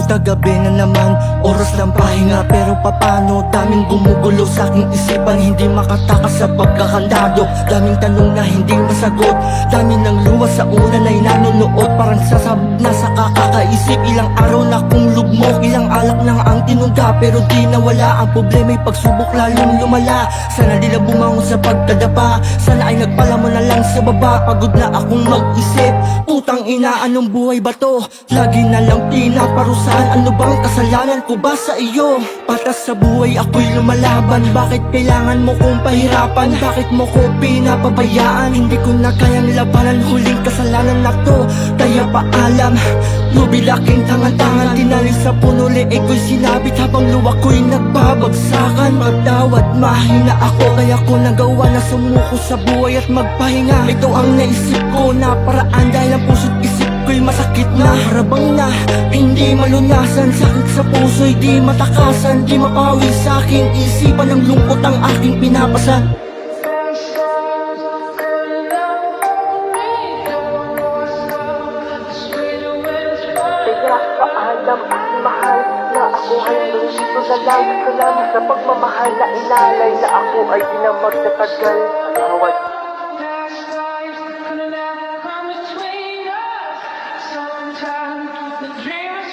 pumunta gabi na naman, oras ng pahinga. Pero papano, daming gumugulo sa aking isipan. Hindi makatakas sa pagkakandado, daming tanong na hindi masagot. Dami ng luwas sa ulan ay nanonood, parang sasabog na sa kakakaisip. Ilang araw na kong lugmok, ilang alak na ang tinunda, pero di nawala ang problema'y pagsubok lalong lumala. Sana di na bumangon sa pagkadapa, sana ay nagpala mo na lang sa baba. Pagod na akong mag-isip, putang ina, anong buhay ba to? Lagi na lang pinaparusahan, ano bang kasalanan ko ba sa iyo? Patas sa buhay ako'y lumalaban, bakit kailangan mo kong pahirapan? Bakit mo ko pinapabayaan? Hindi ko na kayang labanan, huling kasalanan na to, kaya paalam. Nubilaking tangan-tangan, tinalis sa puno, leeg ko'y sinabit habang luwa ko'y nagbabagsakan. Magdawat, mahina ako, kaya ko nagawa na sumuko sa buhay at magpahinga. Ito ang naisip ko na paraan, dahil ang puso't isip ko'y masakit na. Harabang na, hindi malunasan, sakit sa puso'y di matakasan. Di mapawi sa aking isipan, ng lungkot ang aking pinapasan. Paalam aking mahal, na ako ay dito na lang. Salamat sa pagmamahal na inalay, na ako ay di na magtatagal. Bawat Sometimes the dream is